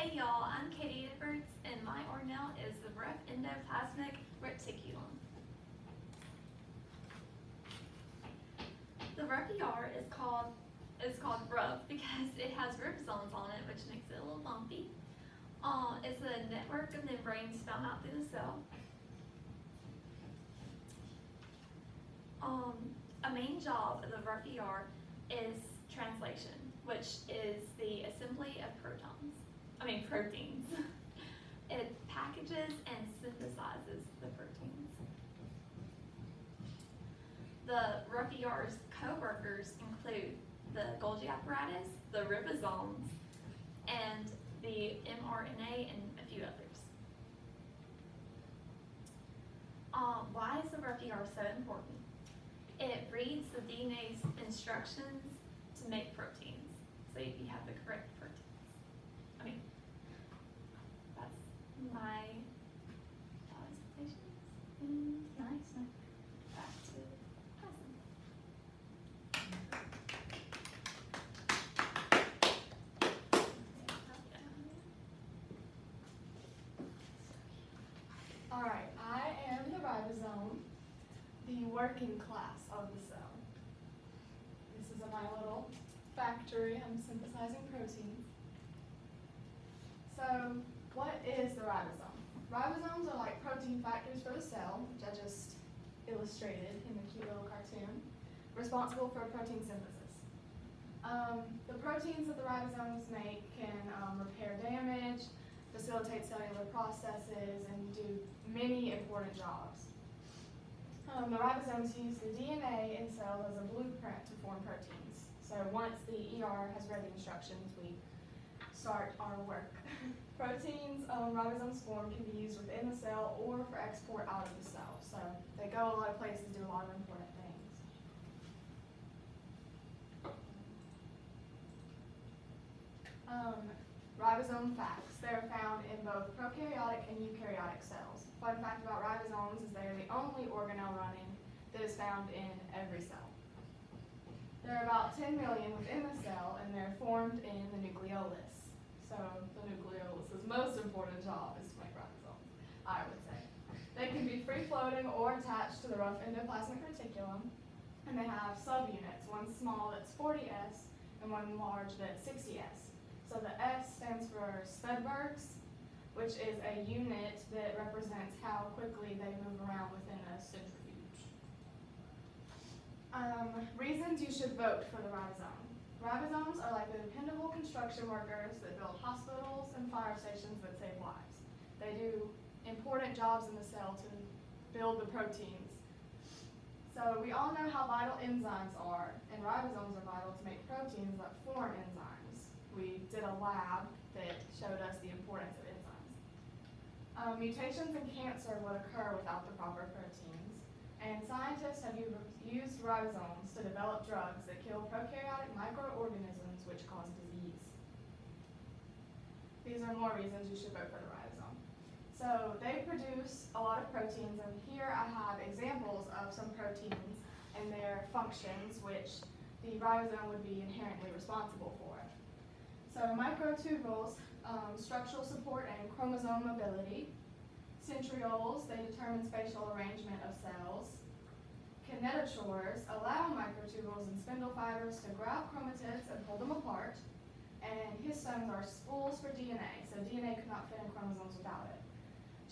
Hey y'all, I'm Katie Edwards, and my organelle is the rough endoplasmic reticulum. The rough ER is called rough because it has ribosomes on it, which makes it a little bumpy. It's a network of membranes found out through the cell. A main job of the rough ER is translation, which is the assembly of proteins. It packages and synthesizes the proteins. The rough ER's co-workers include the Golgi apparatus, the ribosomes, and the mRNA, and a few others. Why is the rough ER so important? It reads the DNA's instructions to make proteins, so you have the correct proteins. That's my expectations. Nice. Back to Hassan. All right, I am the ribosome, the working class of the cell. This is my little factory. I'm synthesizing proteins. So, what is the ribosome? Ribosomes are like protein factories for the cell, which I just illustrated in the cute little cartoon, responsible for protein synthesis. The proteins that the ribosomes make can repair damage, facilitate cellular processes, and do many important jobs. The ribosomes use the DNA in cells as a blueprint to form proteins. So once the ER has read the instructions, we start our work. Proteins ribosomes form can be used within the cell or for export out of the cell. So they go a lot of places, do a lot of important things. Ribosome facts. They're found in both prokaryotic and eukaryotic cells. Fun fact about ribosomes is they are the only organelle running that is found in every cell. There are about 10 million within the cell, and they're formed in the nucleolus. So the nucleolus's most important job is to make ribosomes, I would say. They can be free-floating or attached to the rough endoplasmic reticulum, and they have subunits, one small that's 40S and one large that's 60S. So the S stands for Svedbergs, which is a unit that represents how quickly they move around within a centrifuge. Reasons you should vote for the ribosome. Ribosomes are like the dependable construction workers that build hospitals and fire stations that save lives. They do important jobs in the cell to build the proteins. So we all know how vital enzymes are, and ribosomes are vital to make proteins that form enzymes. We did a lab that showed us the importance of enzymes. Mutations in cancer would occur without the proper proteins, and scientists have used ribosomes to develop drugs that kill prokaryotic microorganisms which cause disease. These are more reasons you should vote for the ribosome. So they produce a lot of proteins, and here I have examples of some proteins and their functions which the ribosome would be inherently responsible for. So microtubules, structural support and chromosome mobility. Centrioles, they determine spatial arrangement of cells. Kinetochores allow microtubules and spindle fibers to grab chromatids and pull them apart. And histones are spools for DNA, so DNA could not fit in chromosomes without it.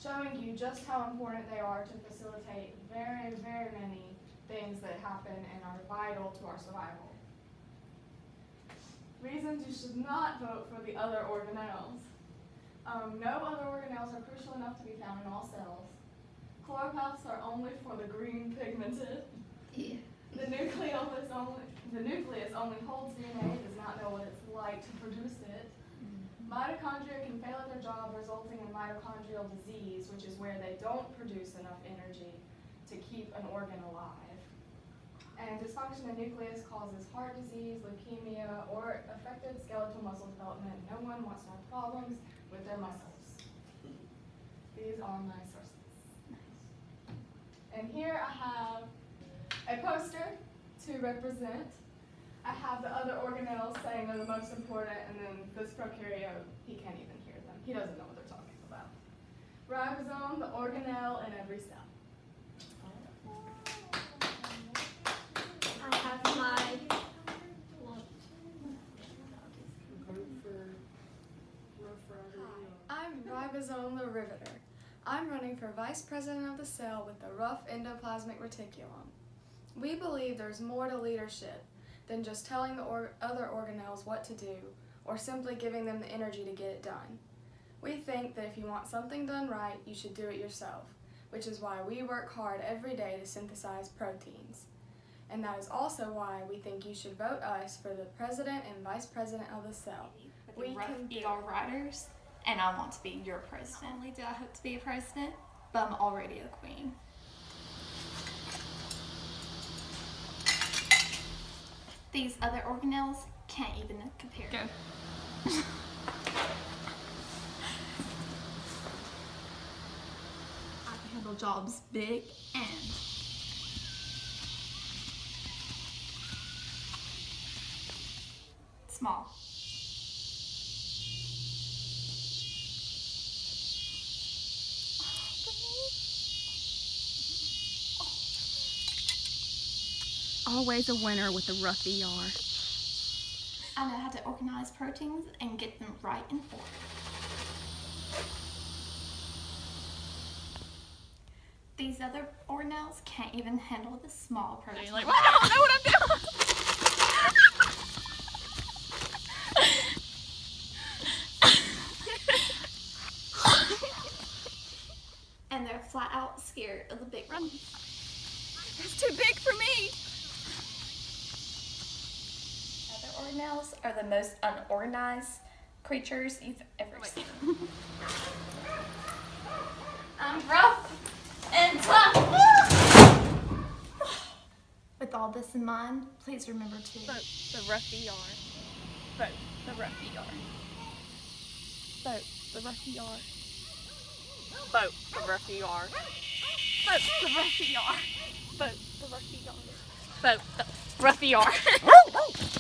Showing you just how important they are to facilitate very, very many things that happen and are vital to our survival. Reasons you should not vote for the other organelles. No other organelles are crucial enough to be found in all cells. Chloroplasts are only for the green pigmented. Yeah. The nucleus only holds DNA, does not know what it's like to produce it. Mitochondria can fail at their job, resulting in mitochondrial disease, which is where they don't produce enough energy to keep an organ alive. And dysfunction in the nucleus causes heart disease, leukemia, or affected skeletal muscle development. No one wants to have problems with their muscles. These are my sources. Nice. And here I have a poster to represent. I have the other organelles saying they're the most important, and then this prokaryote, he can't even hear he doesn't know what they're talking about. Ribosome, the organelle in every cell. I have my I'm Ribosome the Riveter. I'm running for Vice President of the cell with the rough endoplasmic reticulum. We believe there's more to leadership than just telling the other organelles what to do or simply giving them the energy to get it done. We think that if you want something done right, you should do it yourself, which is why we work hard every day to synthesize proteins. And that is also why we think you should vote us for the president and vice president of the cell. we can be our writers, and I want to be your president. Not only do I hope to be a president, but I'm already a queen. These other organelles can't even compare. Go. I can handle jobs big and small. Always a winner with the rough ER. I know how to organize proteins and get them right in order. These other organelles can't even handle the small proteins. You're like, well, I don't know what I'm doing. And they're flat out scared of the big ones. It's too big for me. Other organelles are the most unorganized creatures you've ever seen. I'm rough and tough. With all this in mind, please remember to Vote the rough ER. Vote the rough ER. Vote the rough ER. Vote the rough ER. Vote the rough ER. Vote the rough ER. Vote the rough ER.